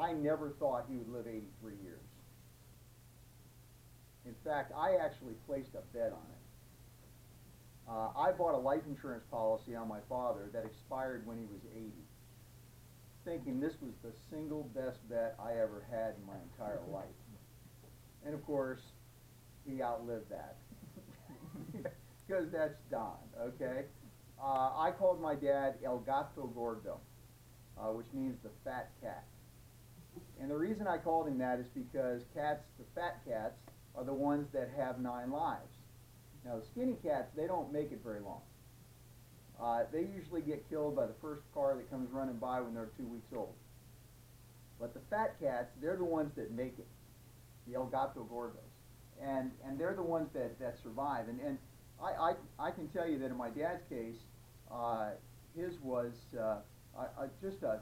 I never thought he would live 83 years. In fact, I actually placed a bet on it. I bought a life insurance policy on my father that expired when he was 80, thinking this was the single best bet I ever had in my entire life. And of course, he outlived that. Because that's Don, okay? I called my dad El Gato Gordo, which means the fat cat. And the reason I called him that is because cats, the fat cats, are the ones that have 9 lives. Now the skinny cats, they don't make it very long. They usually get killed by the first car that comes running by when they're 2 weeks old. But the fat cats, they're the ones that make it, the El Gato Gordos. And they're the ones that survive. And I can tell you that in my dad's case, his was just a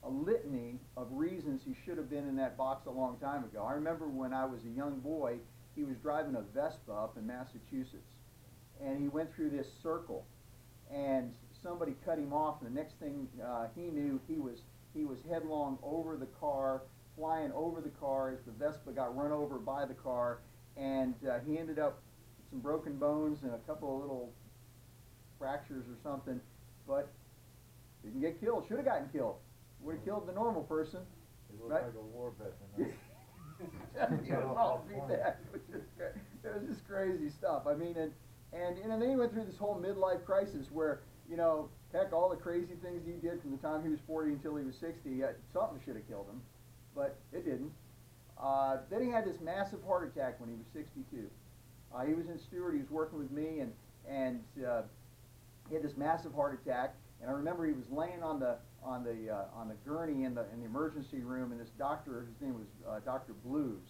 litany of reasons he should have been in that box a long time ago. I remember when I was a young boy, he was driving a Vespa up in Massachusetts, and he went through this circle, and somebody cut him off, and the next thing he knew, he was headlong over the car, flying over the car as the Vespa got run over by the car, and he ended up with some broken bones and a couple of little fractures or something, but didn't get killed. Should have gotten killed. Would have killed the normal person. He looked like a war veteran. It was just crazy stuff. I mean, and then he went through this whole midlife crisis where, heck, all the crazy things he did from the time he was 40 until he was 60, something should have killed him, but it didn't. Then he had this massive heart attack when he was 62. He was in Stewart. He was working with me, and he had this massive heart attack. And I remember he was laying on the gurney in the emergency room, and this doctor, his name was Dr. Blues,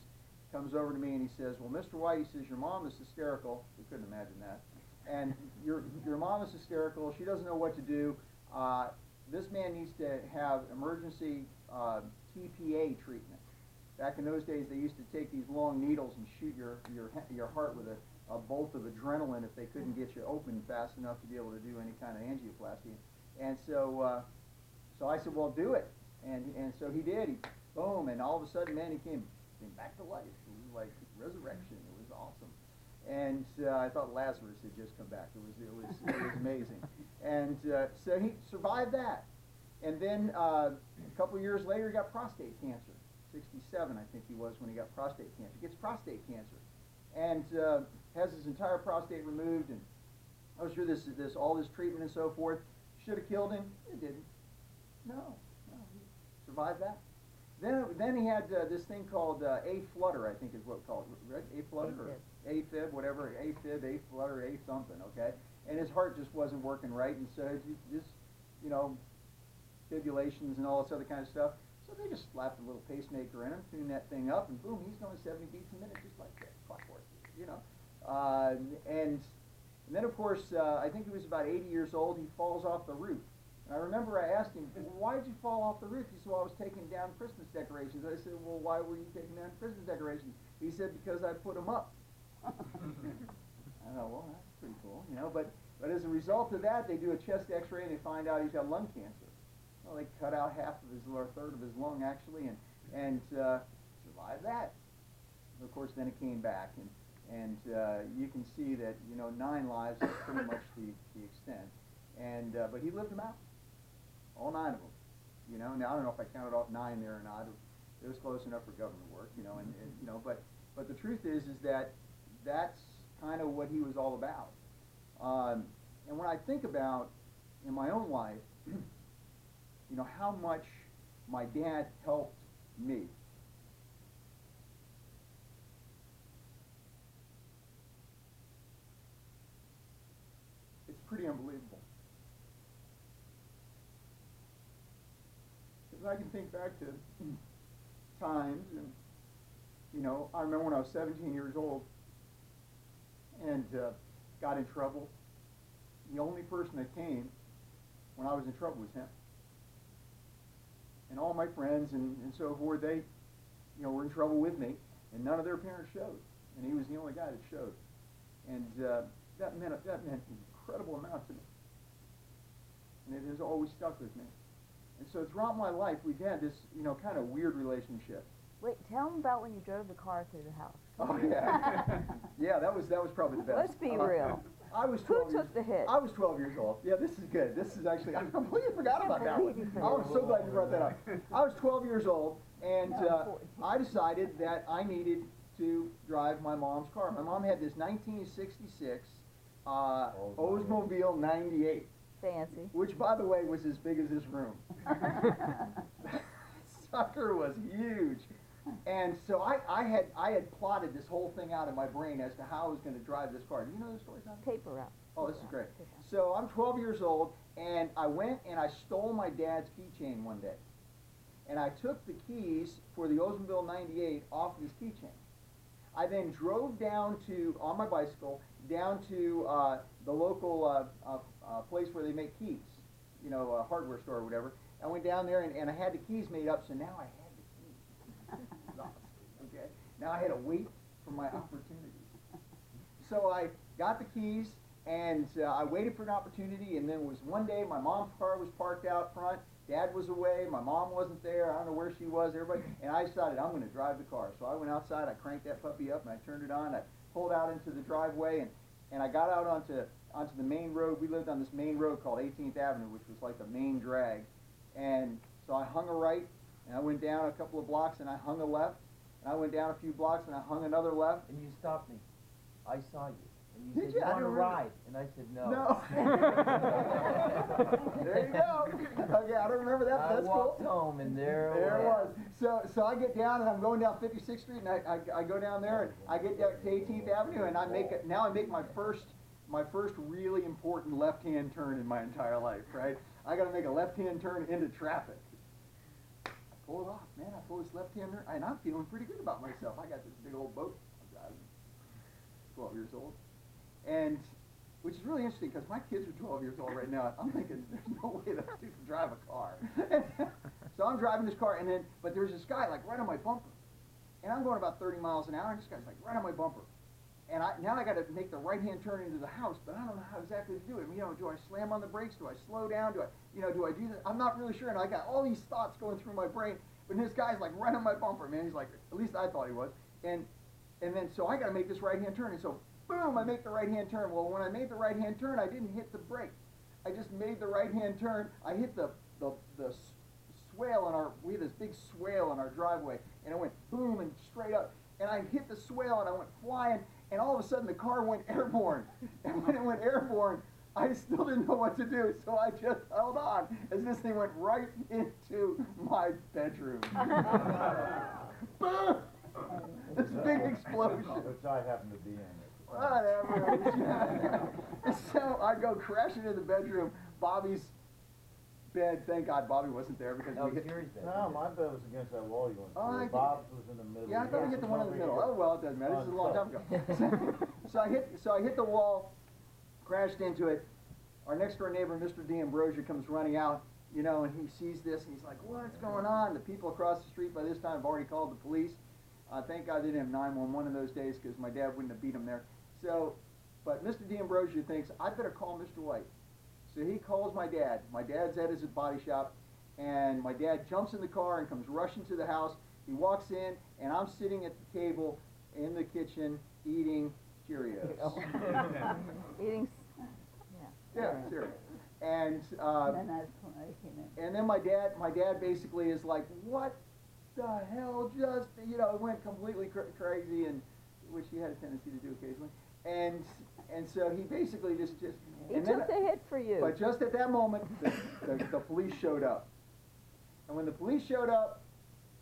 comes over to me and he says, "Well, Mr. White," he says, "your mom is hysterical." We couldn't imagine that. "And your mom is hysterical. She doesn't know what to do. This man needs to have emergency TPA treatment." Back in those days, they used to take these long needles and shoot your heart with a bolt of adrenaline if they couldn't get you open fast enough to be able to do any kind of angioplasty. And so I said, "Well, do it." And so he did. He, boom, and all of a sudden, man, he came back to life. It was like resurrection. It was awesome. And I thought Lazarus had just come back. It was amazing. And so he survived that. And then a couple of years later, he got prostate cancer. 67, I think he was when he got prostate cancer. He gets prostate cancer, and has his entire prostate removed, and goes through all this treatment and so forth. Should have killed him. It didn't. No, he survived that. Then he had this thing called A-flutter, I think is what it's called, right? A-flutter or A-fib, whatever, A-fib, A-flutter, A-something, okay? And his heart just wasn't working right, and so just, fibrillations and all this other kind of stuff. So they just slapped a little pacemaker in him, tuned that thing up, and boom, he's going 70 beats a minute just like that, clockwork, And then, of course, I think he was about 80 years old. He falls off the roof. And I remember I asked him, "Why did you fall off the roof?" He said, "Well, I was taking down Christmas decorations." I said, "Well, why were you taking down Christmas decorations?" He said, "Because I put them up." I thought, well, that's pretty cool, But as a result of that, they do a chest X-ray and they find out he's got lung cancer. Well, they cut out half of his, or a third of his lung actually, and survived that. Of course, then it came back, and you can see that 9 lives is pretty much the extent, but he lived them out, all 9 of them. Now I don't know if I counted off 9 there or not. It was close enough for government work, but the truth is that that's kind of what he was all about. And when I think about in my own life, how much my dad helped me. It's pretty unbelievable. Because I can think back to times, and I remember when I was 17 years old and got in trouble. The only person that came when I was in trouble was him. And all my friends and so forth, they, were in trouble with me, and none of their parents showed. And he was the only guy that showed. And that meant an incredible amount to me. And it has always stuck with me. And so throughout my life, we've had this, kind of weird relationship. Wait, tell them about when you drove the car through the house. Oh yeah, yeah. That was probably the best. Let's be real. I was Who 12 years, took the hit? I was 12 years old. Yeah, this is good. This is actually, I completely forgot about that one. I'm so glad you brought that up. I was 12 years old, and I decided that I needed to drive my mom's car. My mom had this 1966 Oldsmobile 98. Fancy. Which, by the way, was as big as this room. Sucker was huge. And so I had plotted this whole thing out in my brain as to how I was going to drive this car. Do you know the story, Tom? Paper out. Oh, this is great. So I'm 12 years old, and I went and I stole my dad's keychain one day. And I took the keys for the Oldsmobile 98 off his keychain. I then drove down on my bicycle, down to the local place where they make keys, a hardware store or whatever. I went down there and I had the keys made up, so now I had the keys. Okay? Now I had to wait for my opportunity. So I got the keys and I waited for an opportunity, and then it was one day my mom's car was parked out front. Dad was away, my mom wasn't there, I don't know where she was, everybody, and I decided I'm going to drive the car. So I went outside, I cranked that puppy up, and I turned it on, I pulled out into the driveway, and I got out onto the main road. We lived on this main road called 18th Avenue, which was like the main drag. And so I hung a right, and I went down a couple of blocks, and I hung a left, and I went down a few blocks, and I hung another left. And you stopped me. I saw you. And you Did said, you? you want to ride? And I said, no. No. There you go. Okay, I don't remember that, but that's cool. I walked home, and there it was. So I get down, and I'm going down 56th Street, and I go down there, and I get down to 18th Avenue, and I make my first really important left-hand turn in my entire life, right? I got to make a left-hand turn into traffic. I pull it off, man. I pull this left-hand turn, and I'm feeling pretty good about myself. I got this big old boat. I'm driving, 12 years old. And, which is really interesting, because my kids are 12 years old right now. I'm thinking, there's no way that dude can drive a car. So I'm driving this car, but there's this guy, like, right on my bumper. And I'm going about 30 miles an hour, and this guy's, like, right on my bumper. And now I got to make the right-hand turn into the house, but I don't know how exactly to do it. Do I slam on the brakes? Do I slow down? Do I do this? I'm not really sure, and I got all these thoughts going through my brain. But this guy's, like, right on my bumper, man. He's like, at least I thought he was. And then, so I got to make this right-hand turn, and so boom, I make the right-hand turn. Well, when I made the right-hand turn, I didn't hit the brake. I just made the right-hand turn. I hit the swale we had this big swale on our driveway, and it went boom and straight up. And I hit the swale, and I went flying, and all of a sudden the car went airborne. And when it went airborne, I still didn't know what to do, so I just held on as this thing went right into my bedroom. Boom! This big explosion. Which I happen to be in. Whatever. So I go crashing into the bedroom. Bobby's bed. Thank God Bobby wasn't there because That we was hit. yours then. No, my bed was against that wall you went through. I Bob's was in the middle. Yeah, I thought we hit the one in the middle. Oh well, it doesn't matter. This is a long time ago. So I hit the wall, crashed into it. Our next door neighbor, Mr. D'Ambrosia, comes running out, and he sees this, and he's like, "What's going on?" The people across the street by this time have already called the police. Thank God they didn't have 911 in those days, because my dad wouldn't have beat him there. So, but Mr. D'Ambrosia thinks, I better call Mr. White. So he calls my dad. My dad's at his body shop, and my dad jumps in the car and comes rushing to the house. He walks in, and I'm sitting at the table in the kitchen eating Cheerios. Eating, Yeah, cereal. And then that's when I came in. and then my dad basically is like, what the hell just, went completely crazy, and which he had a tendency to do occasionally. And so he basically just he and took then, the hit for you. But just at that moment, the police showed up. And when the police showed up,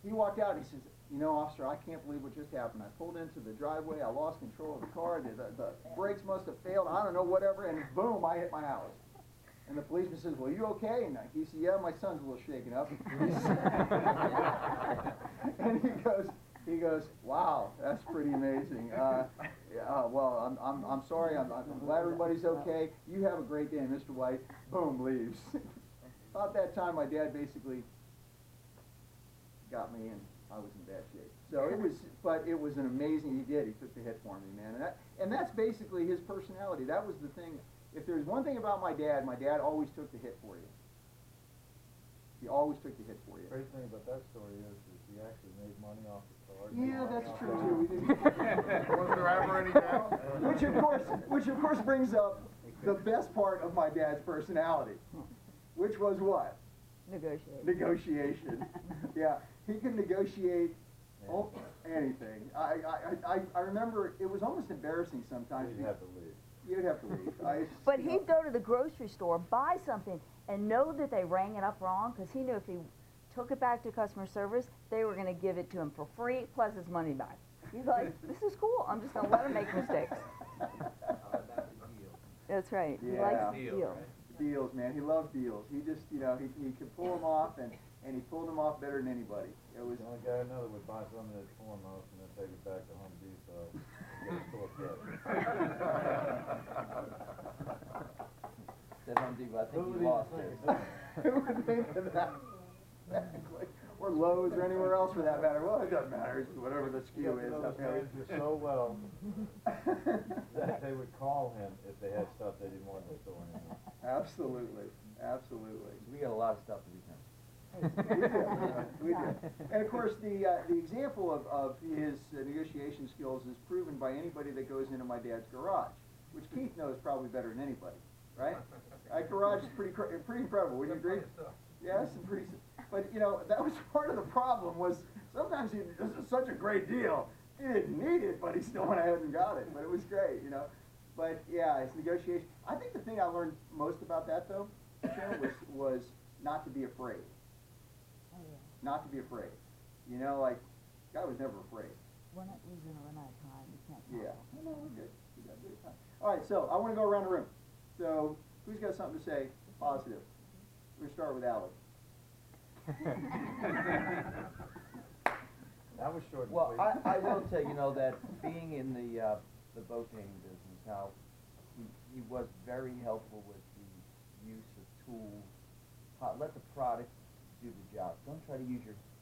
he walked out and he says, officer, I can't believe what just happened. I pulled into the driveway, I lost control of the car, the brakes must have failed, I don't know, whatever, and boom, I hit my house. And the policeman says, well, you okay? And he said, yeah, my son's a little shaken up. And he goes, wow, that's pretty amazing. Well, I'm sorry, I'm glad everybody's okay. You have a great day, Mr. White. Boom, leaves. About that time, my dad basically got me, and I was in bad shape. So it was an amazing, he took the hit for me, man. And that's basically his personality. That was the thing. If there's one thing about my dad always took the hit for you. He always took the hit for you. Great thing about that story is he actually made money off the car. Yeah, that's true too. We didn't. Was there ever any doubt? Which of course brings up the best part of my dad's personality, which was what? Negotiate. Negotiation. Yeah, he could negotiate anything. I remember it was almost embarrassing sometimes. You'd have to leave. You'd have to leave. But he'd go to the grocery store, buy something, and know that they rang it up wrong, because he knew if he took it back to customer service, they were going to give it to him for free, plus his money back. He's like, this is cool. I'm just going to let him make mistakes. That's a deal. That's right. He Yeah. likes Deals, deals. right? Deals, man. He loved deals. He just, he could pull them off, and he pulled them off better than anybody. It was. The only guy I know that would buy something at Foremost and then take it back to Home Depot and get a store credit. Said Home Depot, I think Who you would lost even it. think of doing Who would think of that? Exactly. Or Lowe's or anywhere else for that matter. Well, it doesn't matter. It's whatever the it? SKU You is. know those Okay. managers so well that they would call him if they had stuff they didn't want in the store anymore. Absolutely. Absolutely. We got a lot of stuff to return. We did. And of course, the example of his negotiation skills is proven by anybody that goes into my dad's garage, which Keith knows probably better than anybody, right? That garage is pretty incredible. Would you agree? Yes, and pretty. But that was part of the problem. Was sometimes this is such a great deal. He didn't need it, but he still went ahead and got it. But it was great, But yeah, his negotiation. I think the thing I learned most about that though, was not to be afraid. Oh, yeah. Not to be afraid. Guy was never afraid. We're not losing a run out of time. We can't. Yeah. No, we're good. We got good time. All right, so I want to go around the room. So who's got something to say positive? We're gonna start with Alex. That was short and Well, sweet. I will tell you, that being in the boat painting business, how he was very helpful with the use of tools. Let the product do the job. Don't try to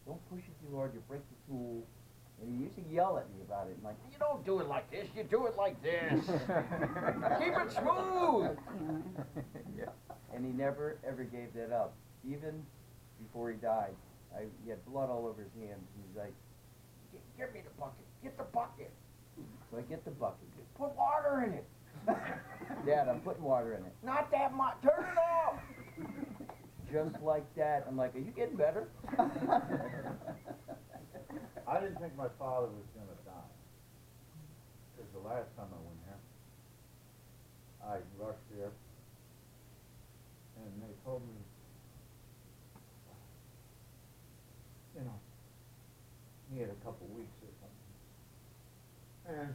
don't push it too hard, you break the tool. And he used to yell at me about it, like, you don't do it like this, you do it like this. Keep it smooth. Yeah. And he never, ever gave that up. Even before he died, he had blood all over his hands, and he's like, give me the bucket, get the bucket. So I get the bucket, put water in it. Dad, I'm putting water in it. Not that much, turn it off. Just like that, I'm like, are you getting better? I didn't think my father was gonna die. Because the last time I went here, I rushed here, and they told me, he had a couple weeks or something. And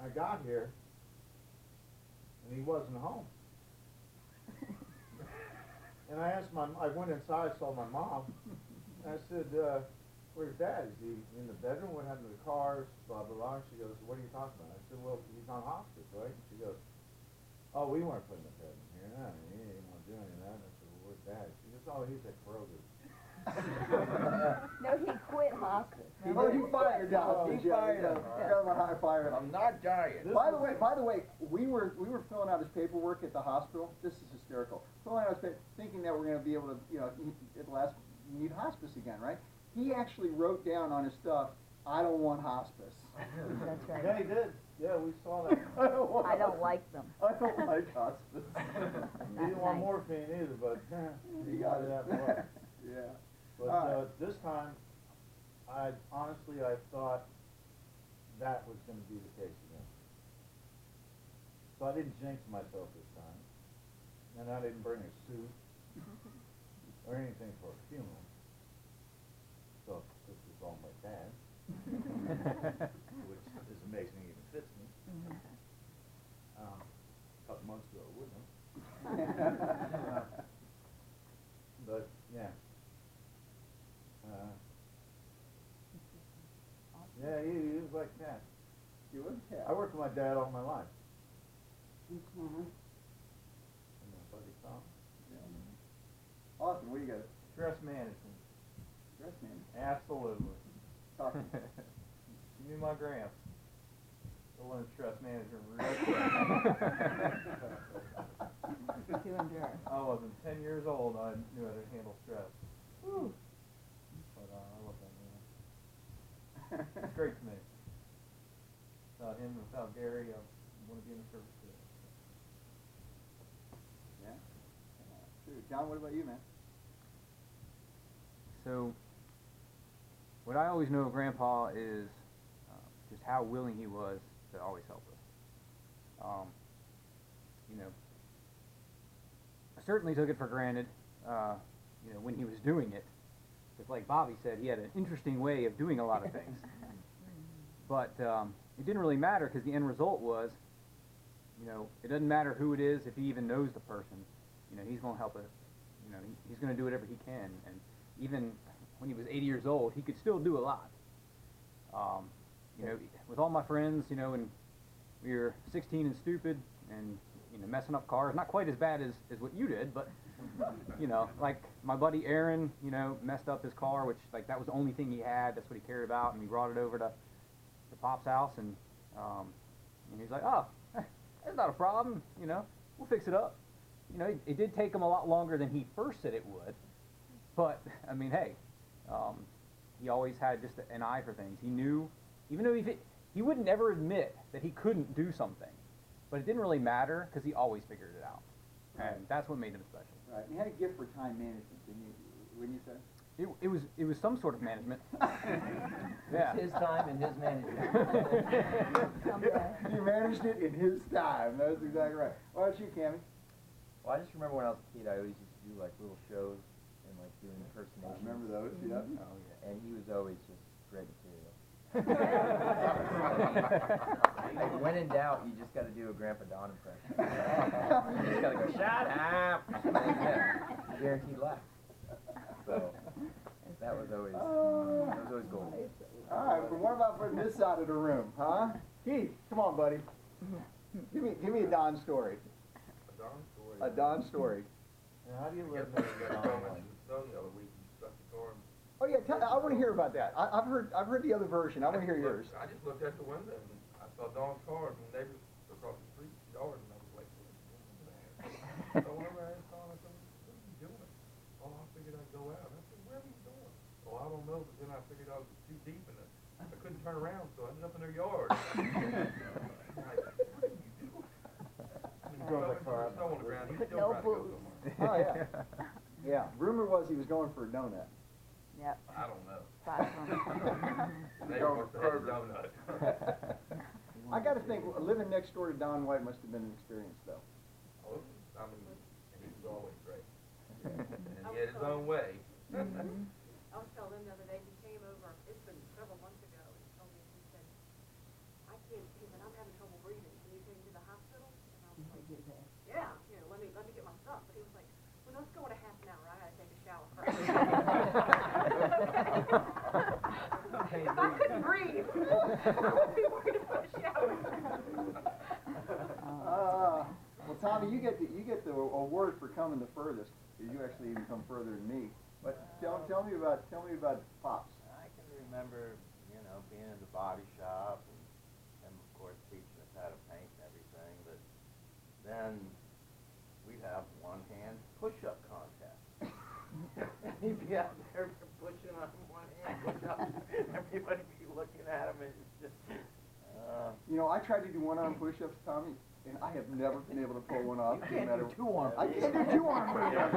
I got here, and he wasn't home. And I asked I went inside, saw my mom, and I said, where's Dad? Is he in the bedroom? What happened to the cars? Blah, blah, blah. She goes, what are you talking about? I said, well, he's on hospice, right? And she goes, oh, we weren't putting a bed in here. No, he didn't want to do any of that. And I said, well, where's Dad? She goes, oh, he's at Kroger's. No, he quit hospice. He fired out. He fired him. Got him a high fire. I'm not dying. By the way, we were filling out his paperwork at the hospital. This is hysterical. Filling out his paper, thinking that we're going to be able to, at the last, you need hospice again, right? He actually wrote down on his stuff, I don't want hospice. That's right. Yeah, he did. Yeah, we saw that. I don't like them. I don't like hospice. He didn't want morphine either, but He got it. that much. Yeah. But All right. this time, I thought that was going to be the case again. So I didn't jinx myself this time. And I didn't bring a suit or anything for a funeral. So this is all my dad, which is amazing he even fits me. A couple months ago it wouldn't have. But yeah. Yeah, he was like that. He was a cat. I worked with my dad all my life. Mhm. And my buddy Tom. Yeah. Austin, what do you got? Stress management. Dress man. Absolutely. Talk to me. Give me my gramps. I'll learn stress management real quick. To endure. I wasn't 10 years old. I knew how to handle stress. Whew. But I love that man. It's great to me. Without him and without Gary, I wouldn't be in the service today. Yeah. True. John, what about you, man? So, what I always know of Grandpa is just how willing he was to always help us. You know, I certainly took it for granted, you know, when he was doing it. Because like Bobby said, he had an interesting way of doing a lot of things. But it didn't really matter because the end result was, you know, it doesn't matter who it is, if he even knows the person, you know, he's going to help it. You know, he's going to do whatever he can. And even when he was 80 years old, he could still do a lot. You know, with all my friends, you know, when we were 16 and stupid and, you know, messing up cars, not quite as bad as what you did, but, you know, like my buddy Aaron, you know, messed up his car, which, like, that was the only thing he had. That's what he cared about, and we brought it over to Pop's house, and he's like, oh, that's not a problem, you know, we'll fix it up. You know, it did take him a lot longer than he first said it would, but, I mean, hey, he always had just an eye for things. He knew, even though he wouldn't ever admit that he couldn't do something, but it didn't really matter because he always figured it out, and that's what made him special. Right. And he had a gift for time management, didn't you? Wouldn't you say? It was some sort of management. Yeah. It's his time and his management. He managed it in his time. That's exactly right. Why don't you, Cammie? Well, I just remember when I was a kid, I always used to do like little shows and like doing I impersonations. remember those, yeah. Oh yeah. And he was always just great material. Like, when in doubt, you just got to do a Grandpa Don impression. You just got to go, shut up! Guaranteed laugh. So, that was always gold. All right, but what about from this side of the room, huh? Keith, come on, buddy. Give me a Don story. A darn story. A Don story. Now, how do you I live guess in I the got town so like? much in the snow the other week, and stuck the car in. Oh yeah, I want to hear about that. I've heard the other version. I want to hear yours. I just looked out the window and I saw Don's car from the neighbors across the street yard, and I was like, what are you doing there? So whenever I asked Don, I said, what are you doing? Oh, I figured I'd go out. I said, where are you going? Oh, I don't know, but then I figured I was too deep in it. I couldn't turn around, so I ended up in their yard. I'm like, what are you doing? And Drove the car up. snow on the ground, he's Put still no trying to go boots. somewhere. Oh yeah. Yeah. Rumor was he was going for a donut. Yep. I don't know. Five from They must have had a donut. I got to think, living next door to Don White must have been an experience, though. Oh, I mean, and he was always great. And he had his own way. I was telling him the other day, he came over, it's been several months ago, and he told me, he said, he said, I'm having trouble breathing, can you take me to the hospital? And I was like, yeah, let me get my stuff. But he was like, well, let's go in a half an hour, I gotta take a shower first. If I couldn't breathe, I would be worried about a shower. Well, Tommy, you get the award for coming the furthest. You actually even come further than me. But tell me about Pops. I can remember, being in the body shop and of course teaching us how to paint and everything. But then we'd have one-hand push-up contest. He'd be out there pushing on one hand, push-ups. Everybody be looking at him and it's just. I tried to do one-arm push-ups, Tommy, and I have never been able to pull one off. You can't do two-arm. I can't do two-arm push-ups.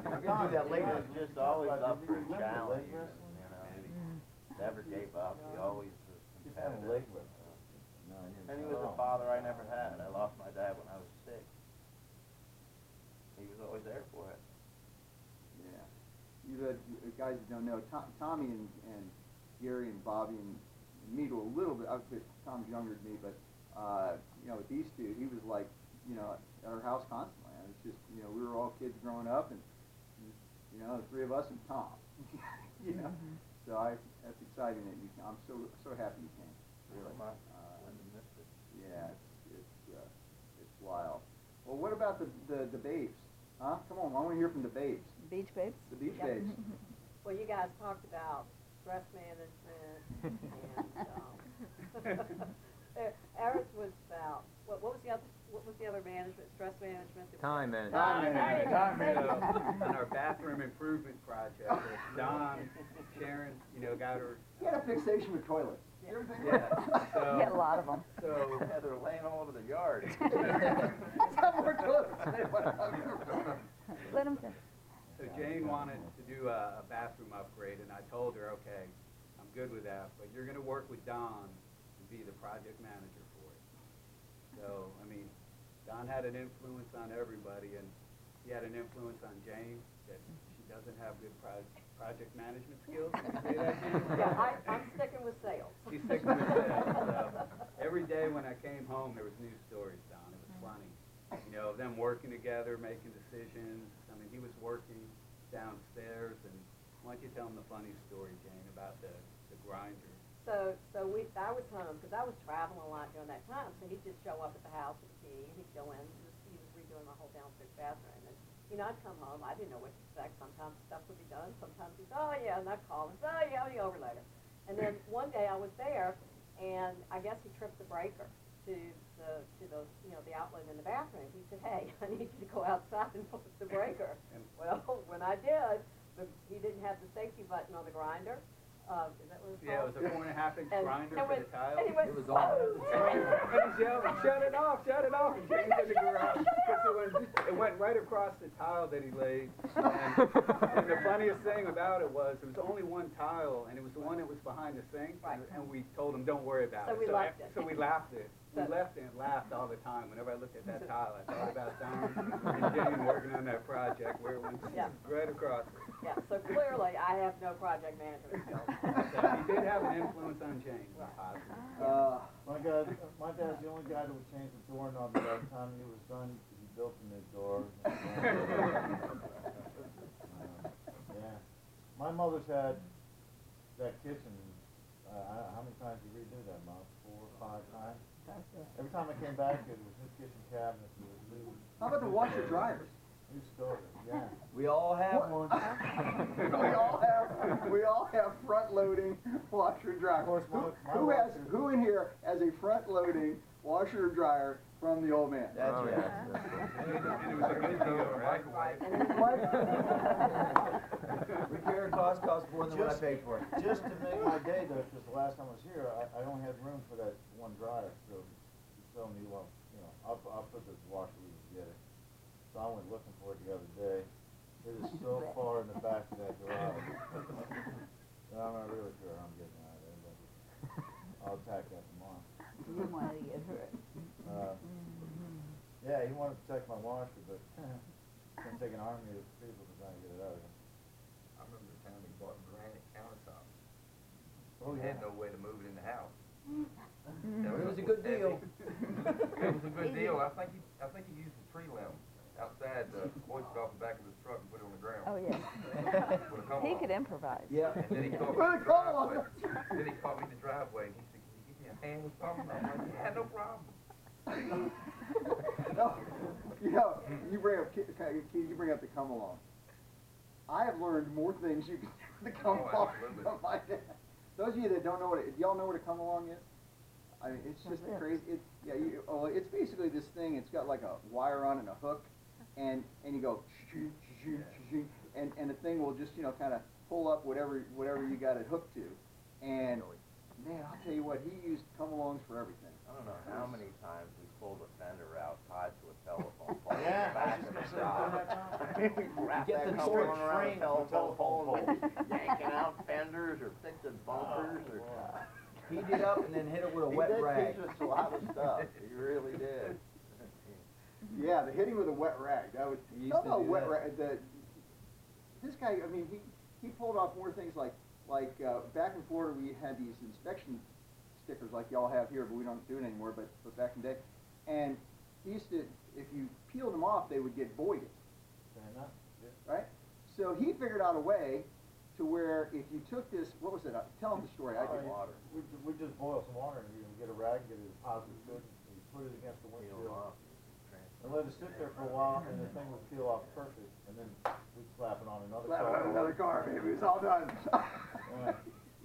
You can do that later. He was just always up for a challenge. He never gave up. He always was competitive. And he was a father I never had. I lost my dad when I was 6. He was always there for it. Yeah. You guys that don't know, Tommy and Gary and Bobby and me to a little bit. Tom's younger than me, but with these two, he was like, at our house constantly. And it's just, we were all kids growing up, and the three of us and Tom. So that's exciting that you. I'm so happy you came. Really. Missed it. Yeah, it's wild. Well, what about the babes? Huh? Come on, I want to hear from the babes. Beach babes? The beach Yep. babes. Well, you guys talked about stress management and Eris was about, what was the other what was the other management, stress management? Time management. Time management. On our bathroom improvement project, Don, Sharon, got her. He had a fixation with toilets. Yeah. You ever think Yeah, about so. You get a lot of them. So, Yeah, they're laying all over the yard. Let's have more toilets than anyone else. Let them finish. so Jane wanted to do a bathroom upgrade, and I told her, okay, I'm good with that, but you're gonna work with Don to be the project manager for it. So, I mean, Don had an influence on everybody, and he had an influence on Jane, that she doesn't have good project management skills. Can you say that, Jane? Yeah, I'm sticking with sales. She's sticking with that. Every day when I came home, there was news stories, Don. It was funny. Them working together, making decisions. I mean, he was working downstairs, and why don't you tell him the funny story, Jane, about the grinder? So I was home, because I was traveling a lot during that time, so he'd just show up at the house with the key, and he'd go in, he was redoing my whole downstairs bathroom, and, I'd come home, I didn't know what to expect, sometimes stuff would be done, sometimes he'd, oh yeah, and I'd call him, oh yeah, I'll be over later. And then one day I was there, and I guess he tripped the breaker to the outlet in the bathroom. He said, hey, I need you to go outside and put the breaker. Well, when I did, he didn't have the safety button on the grinder. Is that what it's called? Yeah, it was a 4.5-inch grinder for the tile. And he went, It was on. And he yelled, shut it off, and James in the garage. It went right across the tile that he laid. And the funniest thing about it was only one tile, and it was the one that was behind the sink. Right. And we told him, don't worry about So it. we left it. So we laughed it. We So- left it and laughed all the time. Whenever I looked at that tile, I thought about Don and Jane working on that project where it went Yeah. right across. yeah, so clearly I have no project management skills. So he did have an influence on Jane, positive. My dad's the only guy that would change the doorknob by the time he was done, because he built a new door. Yeah. My mother's had that kitchen, how many times did you redo that, Mom? 4 or 5 times? Every time I came back, it was new kitchen cabinets, it was new. How about the washer dryers? New stove, yeah. We all have one. we all have front-loading washer dryer. Of course, my Who in here has a front-loading washer dryer from the old man? That's Oh, it. And it was a good deal, right? Repair cost costs more than what I paid for it. Just to make my day though, because the last time I was here, I only had room for that one dryer, so he told me, well, I'll put this washer together. So I went looking for it the other day. It is so far in the back of that garage. And I'm not really sure how I'm getting out of there, but I'll attack that tomorrow. You didn't want to get hurt. Yeah, he wanted to protect my washer, but it's gonna take an army of people to try and get it out of him. I remember the time we bought granite countertops. Oh, We yeah. had no way to move it in the house. It was a good deal. It was a good deal. I think he used the tree limb outside, hoisted it off the back of his truck and put it on the ground. Oh, yeah. With a come He on. could improvise. Yeah. And then he called me With a in the come on. driveway. Then he called me in the driveway and he said, can you give me a hand with something? I'm like, yeah, no problem. No, you bring up Keith, you bring up the come along. I have learned more things you can do with the come Oh, along absolutely. from my dad. Those of you that don't know y'all know what a come along is? I mean, it's just What's crazy. It's basically this thing. It's got like a wire on it and a hook, and you go and the thing will just kind of pull up whatever you got it hooked to, and man, I'll tell you what, he used come alongs for everything. I don't know how many times we pulled a fender out tied to a telephone pole. Yeah, I Back was in just the gonna say, shop. remember Wrap Get that the cover string around string the on the telephone telephone pole, yanking out fenders or fixing bumpers or heat it up and then hit it with a wet rag. He did teach us a lot of stuff. He really did. Yeah, the hitting with a wet rag. That was He used talk to about do wet that. rag. This guy, I mean, he pulled off more things like back in Florida we had these inspection stickers like y'all have here, but we don't do it anymore. But back in the day, and he used to, if you peeled them off, they would get voided, Fair enough. Yeah. right? So he figured out a way to where if you took this, what was it? Tell him the story. I Oh, did. yeah. Water. We just boil some water and you get a rag, get it as positive good, and you put it against the Peel 'em windshield. off. And let it sit there for a while, and the thing would peel off perfect, and then we'd slap it on another Slap it car. on another car, baby. It was all done. Yeah.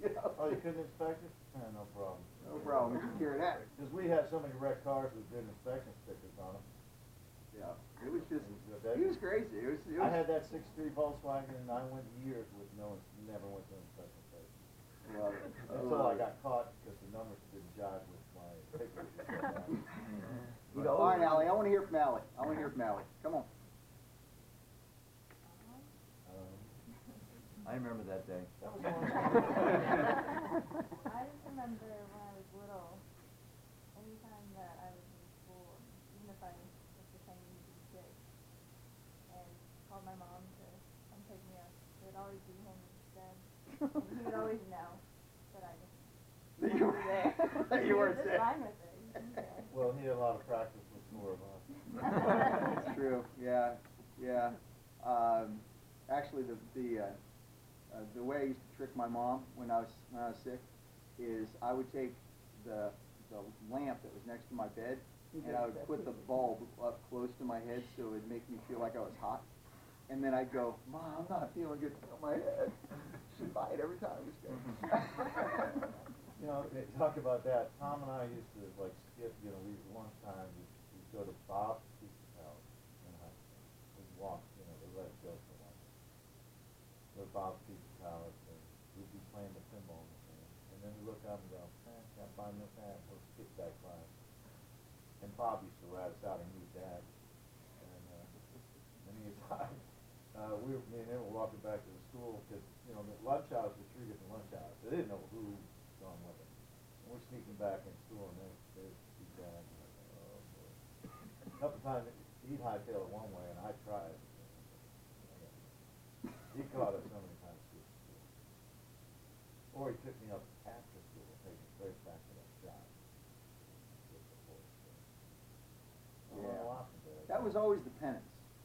You know? Oh, you couldn't inspect it? No problem. No problem, we took care of that. Because we had so many wrecked cars with good inspection stickers on them. Yeah, it was just, That- he was crazy, it was, I had that '63 Volkswagen and I went years with never went to inspection station. love it. Until I got caught because the numbers didn't jive with my papers. All right, Ally, I wanna hear from Ally, come on. I remember that day. That was one. I just remember when I was little, anytime that I was in school, even if I was pretending to be sick, and called my mom to come pick me up, it would always be him instead. And he would always know that I was That you were there. that you weren't He was sick. just fine with it. He didn't care. Well, he had a lot of practice with 4 of us. That's true, yeah, yeah. Actually, the way I used to trick my mom when I was sick is I would take the lamp that was next to my bed and I would put the bulb up close to my head so it would make me feel like I was hot. And then I'd go, Mom, I'm not feeling good on my head. She'd buy it every time. It was good. You know, they talk about that. Tom and I used to like skip. You know, lunchtime we'd go to Bob's Pizza House in high school. We'd walk. You know, they let us go for lunch. Go to Bob's Pizza House, and we'd be playing the pinball machine. And then we look up and go, can't find no fan. We'll skip that class. And Bob used to rat us out and meet Dad. And he decided. Me and him were walking back to the school because, you know, the lunch hours were 3 different lunch hours. They didn't know who was going with them. And we're sneaking back in school, and there's Dad. And I'm like, oh, boy. A couple times, he'd hightail it one way, and I tried. He caught us so many times through school. Or he took me up after school and take me straight back to that shop. Yeah. That was always the penance.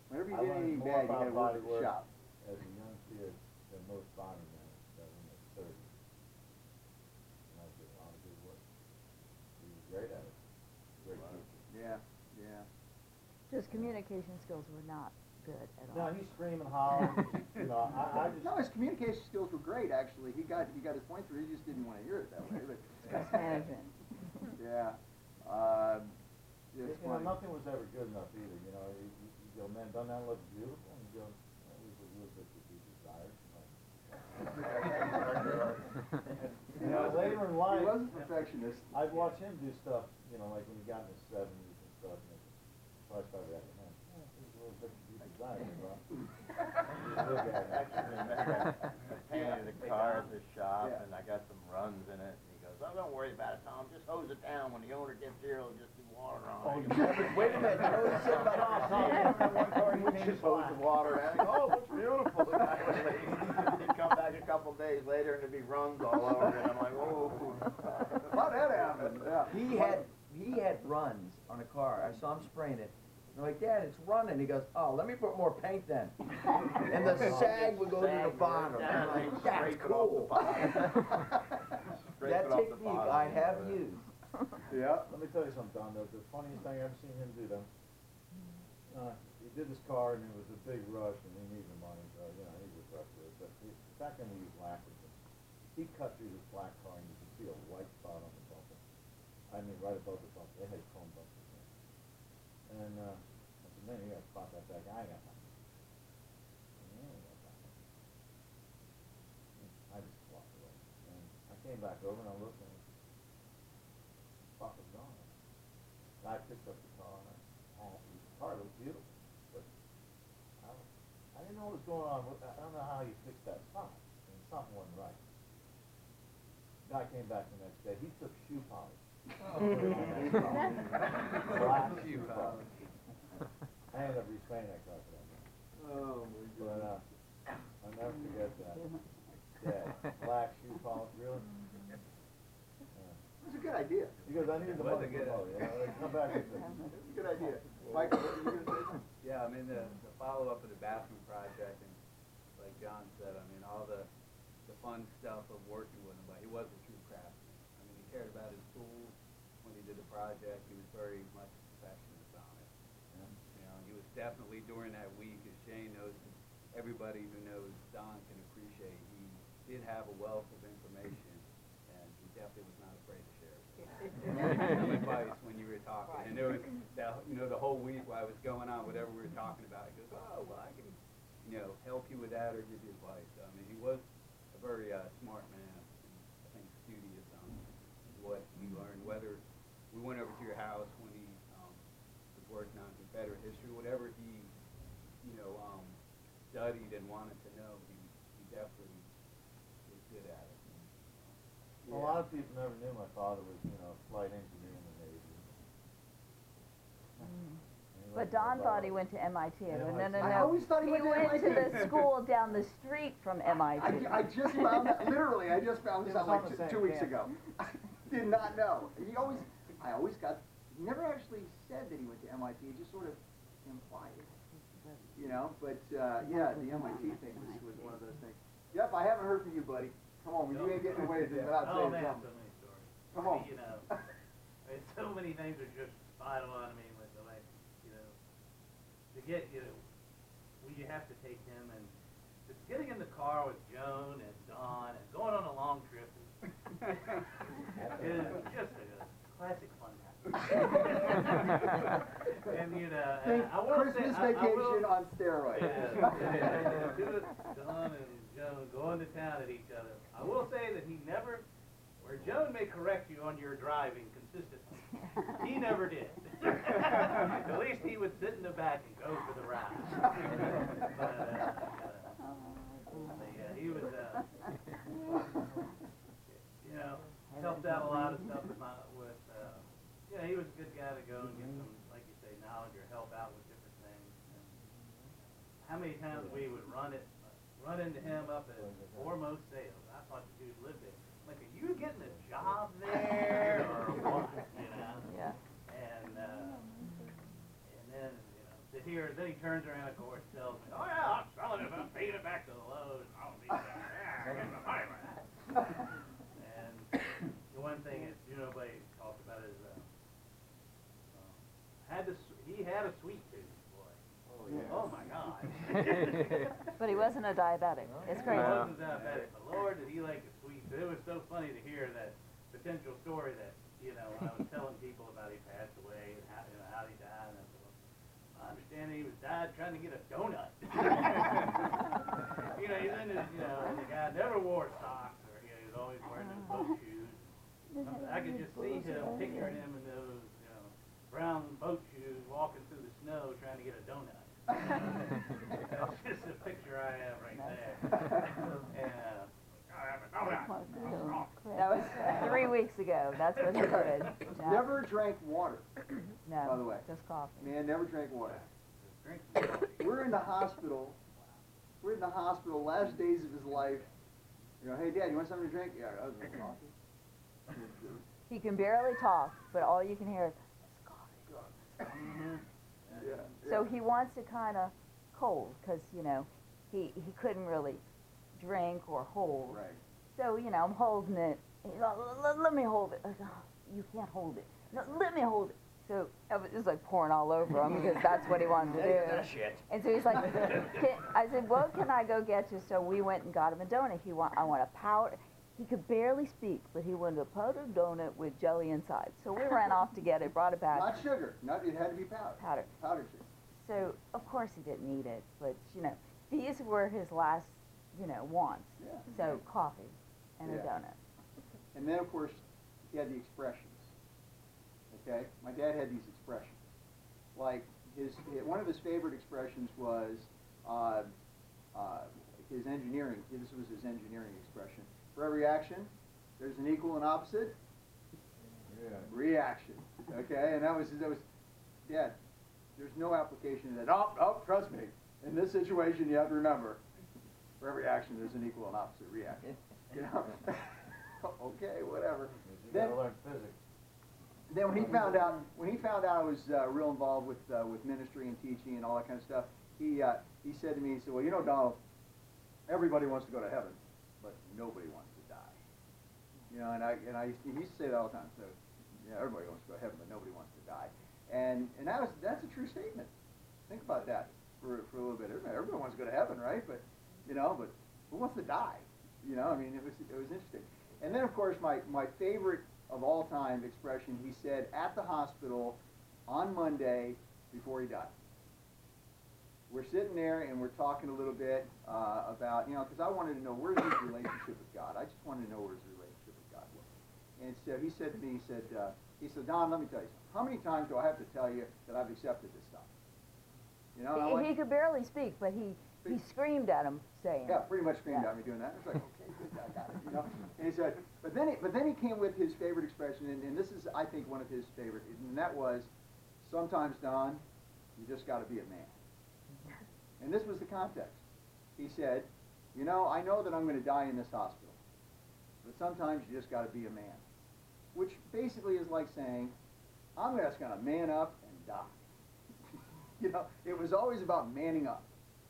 Whenever you I did learned anything more bad, you about had to work body at the work shop. as a young kid than most body men that were in their 30s. And I did a lot of good work. He was great at it. Great teacher. Yeah, yeah. Just communication skills were not good at No, all. he's screaming, hollering. You know, I just. No, his communication skills were great, actually. He got his point through. He just didn't want to hear it that way. But Stress management. yeah, it's You know, funny. nothing was ever good enough either. You know, you go, man, doesn't that look beautiful? And you go, that was a little bit to be desired. You know, later in life, He was a perfectionist. I'd watch him do stuff, you know, like when he got in his 70s and stuff, and so I started acting, man, there's a little bit to be desired, bro. You look at it. I painted a car at the shop, Yeah. and I got some runs in it, and he goes, oh, don't worry about it, Tom, just hose it down. When the owner gets here, he'll just do water on it. Wait a minute, you know what he said about One car, he just hose the water out. Oh, looks beautiful. He'd come back a couple days later, and there'd be runs all over it. I'm like, oh. How'd that happen? Yeah. He had runs on a car. I saw him spraying it. I'm like, Dad, it's running. He goes, oh, let me put more paint then. And the sag would go to the bottom. I'm like, that's cool. That technique I have used. Yeah. Let me tell you something, Don, the funniest thing I ever seen him do, though, he did his car, and it was a big rush, and he needed the money, so, you know, he was rushed with it. But back then we used lacquers. He cut through this black car, and you could see a white spot on the bumper. I mean, right above the bumper. They had chrome bumpers there. And I said, man, you gotta spot that back. I ain't got nothing. I ain't got nothing. I just walked away. And I came back over, and I looked, and the spot was gone. I picked up the car, and the car looked beautiful, but I didn't know what was going on. I don't know how you fixed that spot. I mean, something wasn't right. Guy came back the next day. He took shoe polish. Black shoe polish. I ended up repainting that car for that. Oh my But God. I'll never forget that. Yeah, black shoe polish, really? It was a good idea. Because I needed the money for the you know, they come back and say, It was a good idea. Michael, what were you gonna say? Yeah, I mean, the follow-up of the bathroom project, and like John said, I mean, all the fun stuff of working with him, but he was a true craftsman. I mean, he cared about his tools when he did the project. He was very much a perfectionist on it. You know, he was definitely during that week, as Shane knows, everybody who knows Don can appreciate, he did have a wealth of information definitely was not afraid to share some advice when you were talking. And there was, the whole week while I was going on, whatever we were talking about, he goes, oh, well, I can, help you with that or give you advice. I mean, he was a very smart man, and I think studious on what he learned, whether we went over to your house when he was working on Confederate history, whatever he, studied and wanted to know, he definitely was good at it. A lot of people never knew my father was, a flight engineer in the Navy. But Don thought he went to MIT. Yeah, No, no, no. I always thought he went to to MIT. the school down the street from MIT. I just found that, literally, I just found this It out was like on the same 2 weeks campus. ago. I did not know. I always got, he never actually said that he went to MIT, he just sort of implied it. But yeah, the MIT thing was one of those things. Jeff, I haven't heard from you, buddy. Come on, you ain't getting away with it without saying man, something. so many stories. Come on. So many things are just spot on. I mean, with to get, you have to take him and just getting in the car with Joan and Don and going on a long trip is just a classic fun time. And Think I will say, Christmas I vacation will, on steroids. Don and Joan going to town at each other. I will say that he never, where Joan may correct you on your driving consistently, he never did. At least he would sit in the back and go for the ride. He was, helped out a lot of stuff with, he was a good guy to go and get some, like you say, knowledge or help out with different things. And how many times we would run into him up at Foremost Sales. I thought the dude lived there. I'm like, are you getting a job there or what? Yeah. And then, to hear, then he turns around, of course, tells me, oh yeah, I'm selling it, I'm taking it back to the Lowe's. I'll be back. Yeah, I get my money back. And the one thing that nobody talked about is, he had a sweet tooth, boy. Oh, yeah. Oh my God. But he wasn't a diabetic. It's He crazy. wasn't diabetic, but Lord, did he like a sweet tooth. It was so funny to hear that potential story that, when I was telling people about he passed away and how he died, and I said, well, I understand he died trying to get a donut. He's in his, and the guy never wore socks, or he was always wearing those boat shoes. I could just see him, picturing him in those, brown boat shoes, walking through the snow trying to get a donut. That's just a picture I have right there. And, That was 3 weeks ago. That's what he did. Yeah. Never drank water, No, by the way. just coffee. Man, never drank water. drink some coffee. We're in the hospital. Last days of his life. Hey, Dad, you want something to drink? Yeah, I was drinking coffee. He can barely talk, but all you can hear is coffee. Yeah, So he wants to kind of cold, because, he couldn't really drink or hold. Right. So, I'm holding it. He's like, let me hold it. I go, you can't hold it. No, let me hold it. So it was like pouring all over him because that's what he wanted to do. Shit. And so he's like, I said, what can I go get you? So we went and got him a donut. I want a powder. He could barely speak, but he wanted a powdered donut with jelly inside. So we ran off to get it, brought it back. Not sugar. It had to be powder. Powder. Powdered sugar. So, of course, he didn't eat it, but, these were his last, wants. Yeah. So, coffee and a Yeah. donut. And then, of course, he had the expressions. Okay? My dad had these expressions. Like, one of his favorite expressions was his engineering. This was his engineering expression. For every action, there's an equal and opposite reaction. Okay? And that was, Dad, there's no application of that. Oh, trust me. In this situation, you have to remember, for every action, there's an equal and opposite reaction. Okay, whatever. You gotta learn physics. Then when he found out I was real involved with ministry and teaching and all that kind of stuff, he said to me, he said, well, Donald, everybody wants to go to heaven, but nobody wants to die. He used to say that all the time. So, everybody wants to go to heaven, but nobody wants to die. And that's a true statement. Think about that for a little bit. Everybody wants to go to heaven, right? But but who wants to die? It was interesting. And then, of course, my favorite of all time expression, he said at the hospital on Monday before he died. We're sitting there and we're talking a little bit about, because I wanted to know where's his relationship with God. I just wanted to know where his relationship with God was. And so he said to me, he said, Don, let me tell you something. How many times do I have to tell you that I've accepted this stuff? He could barely speak, but he screamed at him saying. Yeah, pretty much screamed at me doing that. I was like, okay, good, I got it, And he said, but then he came with his favorite expression, and this is, I think, one of his favorite, and that was, sometimes, Don, you just got to be a man. And this was the context. He said, I know that I'm going to die in this hospital, but sometimes you just got to be a man. Which basically is like saying, I'm just going to man up and die. It was always about manning up,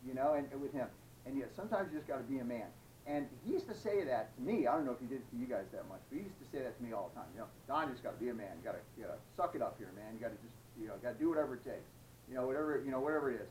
and with him. And yet sometimes you just got to be a man. And he used to say that to me. I don't know if he did it to you guys that much, but he used to say that to me all the time. Don, you just got to be a man. You got to suck it up here, man. You got to just, got to do whatever it takes. Whatever it is.